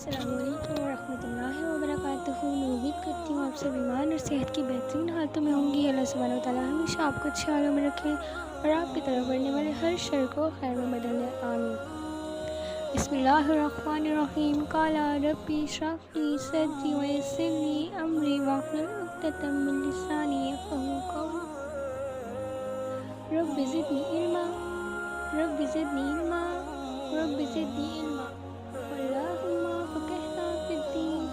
السلام علیکم ورحمۃ اللہ وبرکاتہ۔ میں امید کرتی ہوں آپ سب ایمان اور صحت کی بہترین حالتوں میں ہوں گی۔ اللہ سبحانہ وتعالیٰ ہمیشہ آپ کو اچھے حالوں میں رکھے اور آپ کی طرف بڑھنے والے ہر شر کو خیر میں بدل دے، آمین۔ بسم اللہ الرحمن الرحیم۔ قال رب اشرح لی صدری ویسر لی امری واحلل عقدۃ من لسانی یفقہوا قولی۔ رب زدنی علما، رب زدنی علما، رب زدنی علما۔ اللہم فقہنا فی الدین،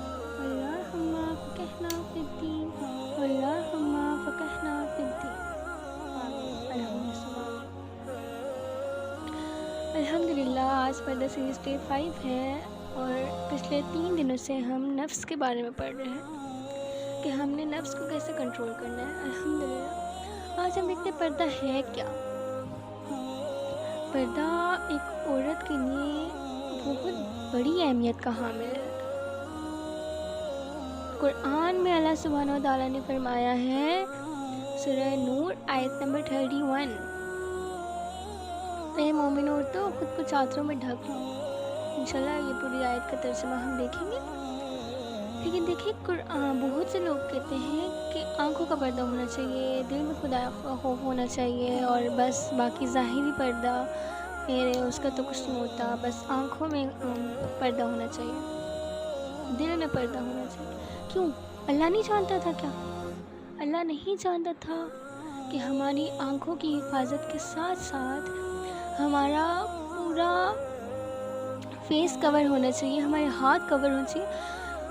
اللہم فقہنا فی الدین، اللہم فقہنا فی الدین، آمین۔ الحمدللہ آج پردہ سیریز ڈے 5 ہے اور پچھلے 3 دنوں سے ہم نفس کے بارے میں پڑھ رہے ہیں کہ ہم نے نفس کو کیسے کنٹرول کرنا ہے۔ الحمدللہ آج ہم دیکھتے ہیں پردہ ہے کیا۔ پردہ ایک عورت کے لیے بہت بڑی اہمیت کا حامل ہے۔ قرآن میں اللہ سبحانہ و تعالیٰ نے فرمایا ہے، سورہ نور آیت نمبر 31، اے مومن عورتوں خود کو چادروں میں ڈھک لو۔ انشاءاللہ یہ پوری آیت کا ترجمہ ہم دیکھیں گے، لیکن دیکھیں قرآن بہت سے لوگ کہتے ہیں کہ آنکھوں کا پردہ ہونا چاہیے، دل میں خدا کا خوف ہونا چاہیے اور بس باقی ظاہری پردہ اس کا تو کچھ نہیں ہوتا، بس آنکھوں میں پردہ ہونا چاہیے، دل میں پردہ ہونا چاہیے۔ کیوں؟ اللہ نہیں جانتا تھا کیا؟ اللہ نہیں جانتا تھا کہ ہماری آنکھوں کی حفاظت کے ساتھ ساتھ ہمارا پورا فیس کور ہونا چاہیے، ہمارے ہاتھ کور ہونا چاہیے۔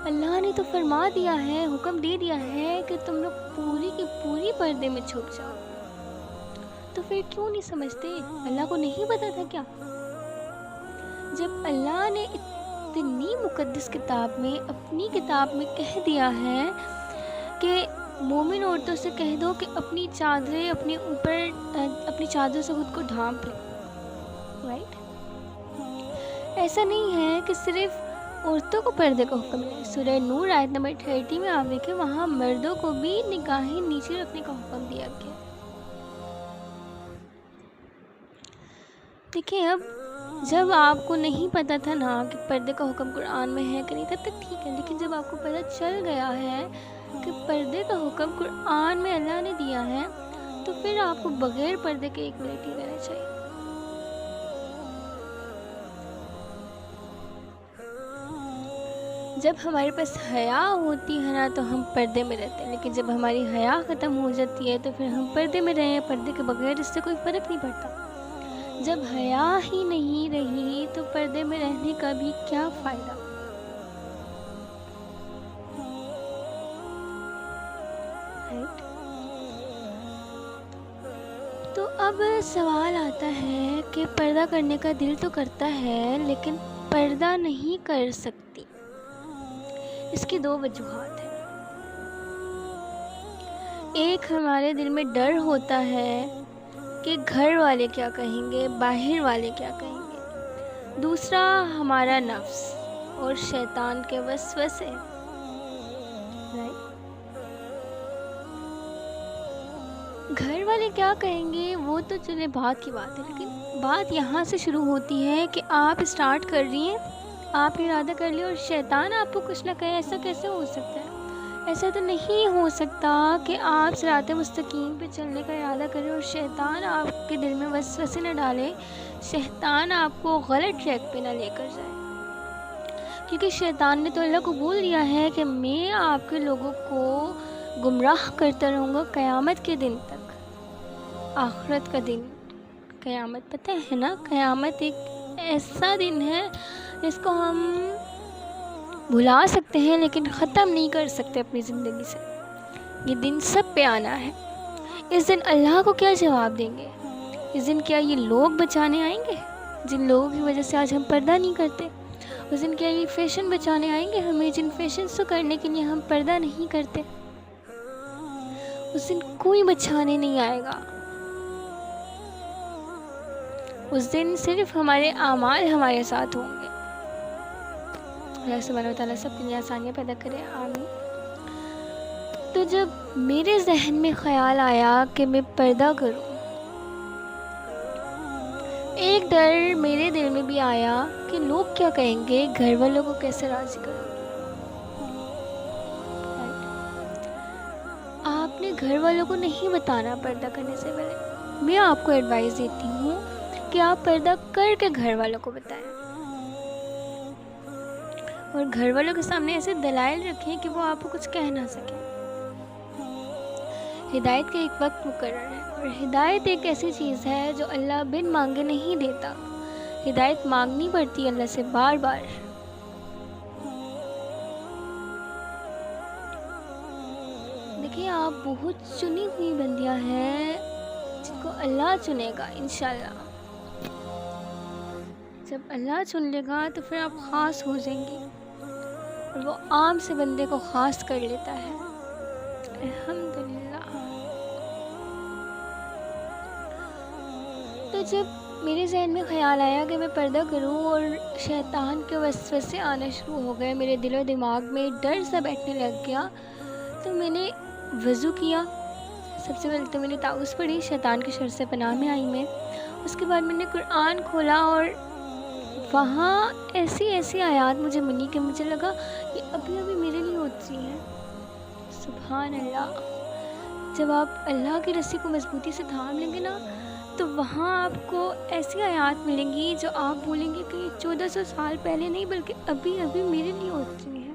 اللہ نے تو فرما دیا ہے، حکم دے دیا ہے کہ تم لوگ پوری کی پوری پردے میں چھپ جاؤ، تو پھر کیوں نہیں سمجھتے؟ اللہ کو نہیں پتا تھا کیا؟ جب اللہ نے اتنی مقدس کتاب میں، اپنی کتاب میں کہہ دیا ہے کہ مومن عورتوں سے کہہ دو کہ اپنی چادریں اپنے اوپر، اپنی چادروں سے خود کو ڈھانپ لیں، رائٹ؟ ایسا نہیں ہے کہ صرف عورتوں کو پردے کا حکم ہے۔ سورہ نور آیت نمبر 30 میں آپ دیکھیں، وہاں مردوں کو بھی نگاہیں نیچے رکھنے کا حکم دیا گیا۔ دیکھیں اب جب آپ کو نہیں پتا تھا نا کہ پردے کا حکم قرآن میں ہے کہ نہیں، تب تک ٹھیک ہے، لیکن جب آپ کو پتہ چل گیا ہے کہ پردے کا حکم قرآن میں اللہ نے دیا ہے، تو پھر آپ کو بغیر پردے کے 1 منٹ نہیں رہنا چاہیے۔ جب ہمارے پاس حیا ہوتی ہے نا تو ہم پردے میں رہتے ہیں، لیکن جب ہماری حیا ختم ہو جاتی ہے تو پھر ہم پردے میں رہیں، پردے کے بغیر اس سے کوئی فرق نہیں پڑتا۔ جب حیا ہی نہیں رہی تو پردے میں رہنے کا بھی کیا فائدہ؟ تو اب سوال آتا ہے کہ پردہ کرنے کا دل تو کرتا ہے لیکن پردہ نہیں کر سکتی۔ اس کی 2 وجوہات ہیں۔ ایک، ہمارے دل میں ڈر ہوتا ہے کہ گھر والے کیا کہیں گے، باہر والے کیا کہیں گے۔ دوسرا، ہمارا نفس اور شیطان کے وسوسے۔ گھر والے کیا کہیں گے وہ تو چلے بات کی بات ہے، لیکن بات یہاں سے شروع ہوتی ہے کہ آپ اسٹارٹ کر رہی ہیں، آپ ارادہ کر لیے اور شیطان آپ کو کچھ نہ کہے۔ ایسا کیسے ہو سکتا ہے؟ ایسا تو نہیں ہو سکتا کہ آپ صراط مستقیم پہ چلنے کا ارادہ کریں اور شیطان آپ کے دل میں وسوسے نہ ڈالے، شیطان آپ کو غلط ٹریک پہ نہ لے کر جائے، کیونکہ شیطان نے تو اللہ کو بول دیا ہے کہ میں آپ کے لوگوں کو گمراہ کرتا رہوں گا قیامت کے دن تک۔ آخرت کا دن، قیامت پتہ ہے نا، قیامت ایک ایسا دن ہے جس کو ہم بھلا سکتے ہیں لیکن ختم نہیں کر سکتے اپنی زندگی سے۔ یہ دن سب پہ آنا ہے۔ اس دن اللہ کو کیا جواب دیں گے؟ اس دن کیا یہ لوگ بچانے آئیں گے جن لوگوں کی وجہ سے آج ہم پردہ نہیں کرتے؟ اس دن کیا یہ فیشن بچانے آئیں گے ہمیں جن فیشنز کو کرنے کے لیے ہم پردہ نہیں کرتے؟ اس دن کوئی بچانے نہیں آئے گا۔ اس دن صرف ہمارے اعمال ہمارے ساتھ ہوں گے۔ اللہ سبحانہ وتعالیٰ سب کے لیے آسانیاں پیدا کرے، آمین۔ تو جب میرے ذہن میں خیال آیا کہ میں پردہ کروں، ایک ڈر میرے دل میں بھی آیا کہ لوگ کیا کہیں گے، گھر والوں کو کیسے راضی کروں گی. آپ نے گھر والوں کو نہیں بتانا پردہ کرنے سے پہلے. میں آپ کو ایڈوائز دیتی ہوں کہ آپ پردہ کر کے گھر والوں کو بتائیں، اور گھر والوں کے سامنے ایسے دلائل رکھیں کہ وہ آپ کو کچھ کہہ نہ سکیں. ہدایت کا ایک وقت مقرر ہے، اور ہدایت ایک ایسی چیز ہے جو اللہ بن مانگے نہیں دیتا. ہدایت مانگنی پڑتی ہے اللہ سے بار بار. دیکھیے، آپ بہت چنی ہوئی بندیاں ہیں جن کو اللہ چنے گا انشاءاللہ. جب اللہ چن لے گا تو پھر آپ خاص ہو جائیں گی، اور وہ عام سے بندے کو خاص کر لیتا ہے. الحمدللہ. تو جب میرے ذہن میں خیال آیا کہ میں پردہ کروں اور شیطان کے وسوسے آنا شروع ہو گئے، میرے دل و دماغ میں ڈر سا بیٹھنے لگ گیا، تو میں نے وضو کیا. سب سے پہلے تو میں نے تعوذ پڑھی، شیطان کی شر سے پناہ میں آئی میں. اس کے بعد میں نے قرآن کھولا، اور وہاں ایسی ایسی آیات مجھے ملی کہ مجھے لگا یہ ابھی ابھی میرے لیے ہوتی ہیں. سبحان اللہ. جب آپ اللہ کی رسی کو مضبوطی سے تھام لیں گے نا، تو وہاں آپ کو ایسی آیات ملیں گی جو آپ بولیں گے کہ یہ 1400 سال پہلے نہیں بلکہ ابھی ابھی میرے لیے ہوتی ہیں.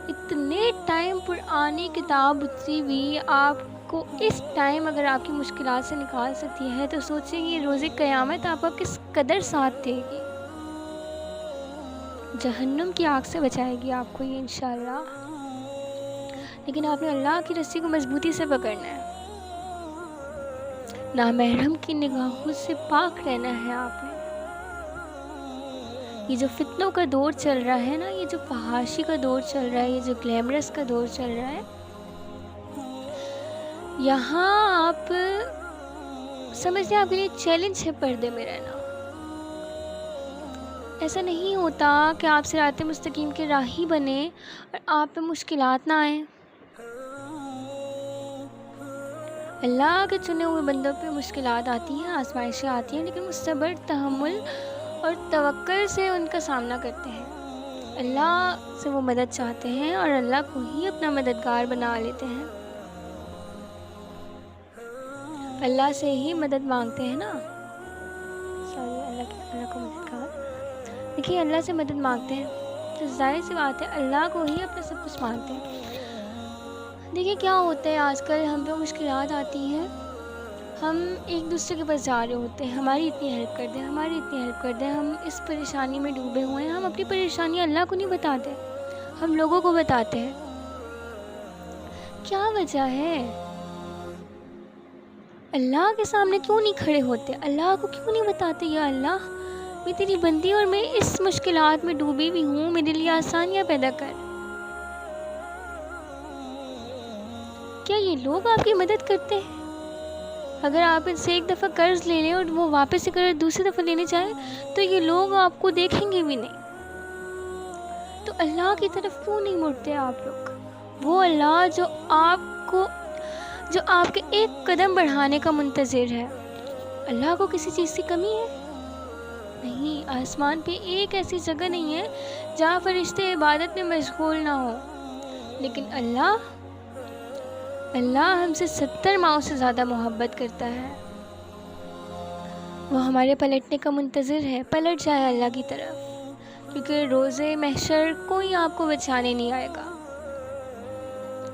اتنے ٹائم پرانی کتاب اتری ہوئی آپ کو اس ٹائم اگر آپ کی مشکلات سے نکال سکتی ہے، تو سوچیں یہ روز قیامت آپ کا کس قدر ساتھ دے گی. جہنم کی آگ سے بچائے گی آپ کو یہ انشاءاللہ. لیکن آپ نے اللہ کی رسی کو مضبوطی سے پکڑنا ہے، نامحرم کی نگاہوں سے پاک رہنا ہے آپ نے. یہ جو فتنوں کا دور چل رہا ہے نا، یہ جو فحاشی کا دور چل رہا ہے، یہ جو گلیمرس کا دور چل رہا ہے، یہاں آپ سمجھتے ہیں آپ کے لیے چیلنج ہے پردے میں رہنا. ایسا نہیں ہوتا کہ آپ صراط مستقیم کے راہی بنے اور آپ پہ مشکلات نہ آئیں. اللہ کے چنے ہوئے بندوں پہ مشکلات آتی ہیں، آزمائشیں آتی ہیں، لیکن وہ صبر، تحمل اور توکل سے ان کا سامنا کرتے ہیں. اللہ سے وہ مدد چاہتے ہیں اور اللہ کو ہی اپنا مددگار بنا لیتے ہیں. اللہ سے ہی مدد مانگتے ہیں نا، اللہ کو مددگار. دیکھیے، اللہ سے مدد مانگتے ہیں تو ظاہر سی بات ہے اللہ کو ہی اپنا سب کچھ مانگتے ہیں. دیکھیے کیا ہوتا ہے، آج کل ہم پہ مشکلات آتی ہیں، ہم ایک دوسرے کے پاس جا رہے ہوتے ہیں، ہماری اتنی ہیلپ کر دیں، ہماری اتنی ہیلپ کر دیں. ہم اس پریشانی میں ڈوبے ہوئے ہیں، ہم اپنی پریشانی اللہ کو نہیں بتاتے، ہم لوگوں کو بتاتے ہیں. کیا وجہ ہے؟ اللہ کے سامنے کیوں نہیں کھڑے ہوتے؟ اللہ کو کیوں نہیں بتاتے یا اللہ میں تیری بندی اور میں اس مشکلات میں ڈوبی ہوئی ہوں، میرے لیے آسانیاں پیدا کر. کیا یہ لوگ آپ کی مدد کرتے ہیں؟ اگر آپ ان سے ایک دفعہ قرض لے لیں اور وہ واپس اگر دوسری دفعہ لینے چاہیں تو یہ لوگ آپ کو دیکھیں گے بھی نہیں. تو اللہ کی طرف کیوں نہیں مڑتے آپ لوگ؟ وہ اللہ جو آپ کے ایک قدم بڑھانے کا منتظر ہے. اللہ کو کسی چیز کی کمی ہے؟ نہیں. آسمان پہ ایک ایسی جگہ نہیں ہے جہاں فرشتے عبادت میں مشغول نہ ہوں. لیکن اللہ ہم سے 70 ماؤں سے زیادہ محبت کرتا ہے. وہ ہمارے پلٹنے کا منتظر ہے. پلٹ جائے اللہ کی طرف، کیونکہ روز محشر کوئی آپ کو بچانے نہیں آئے گا.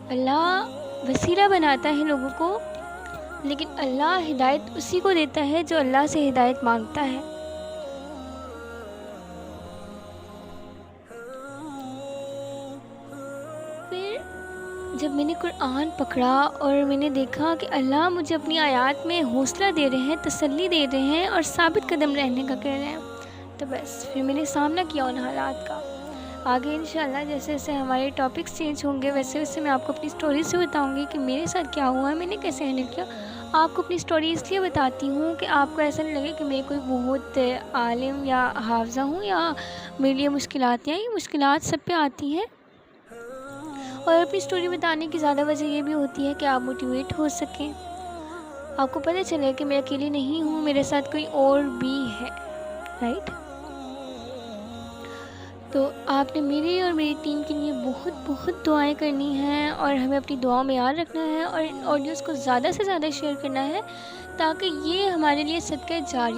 اللہ وسیلہ بناتا ہے لوگوں کو، لیکن اللہ ہدایت اسی کو دیتا ہے جو اللہ سے ہدایت مانگتا ہے. پھر جب میں نے قرآن پکڑا اور میں نے دیکھا کہ اللہ مجھے اپنی آیات میں حوصلہ دے رہے ہیں، تسلی دے رہے ہیں اور ثابت قدم رہنے کا کہہ رہے ہیں، تو بس پھر میں نے سامنا کیا ان حالات کا. آگے انشاءاللہ جیسے جیسے ہمارے ٹاپکس چینج ہوں گے ویسے ویسے میں آپ کو اپنی سٹوری سے بتاؤں گی کہ میرے ساتھ کیا ہوا ہے، میں نے کیسے ہینڈل کیا. آپ کو اپنی سٹوری اس لیے بتاتی ہوں کہ آپ کو ایسا نہیں لگے کہ میں کوئی بہت عالم یا حافظہ ہوں یا میرے لیے مشکلات ہیں. یہ مشکلات سب پہ آتی ہیں، اور اپنی سٹوری بتانے کی زیادہ وجہ یہ بھی ہوتی ہے کہ آپ موٹیویٹ ہو سکیں. آپ کو پتہ چلے کہ میں اکیلی نہیں ہوں، میرے ساتھ کوئی اور بھی ہے، رائٹ؟ تو آپ نے میری اور میری ٹیم کے لیے بہت بہت دعائیں کرنی ہیں، اور ہمیں اپنی دعاؤں میں یاد رکھنا ہے، اور ان آڈیوز کو زیادہ سے زیادہ شیئر کرنا ہے، تاکہ یہ ہمارے لیے صدقہ جاریہ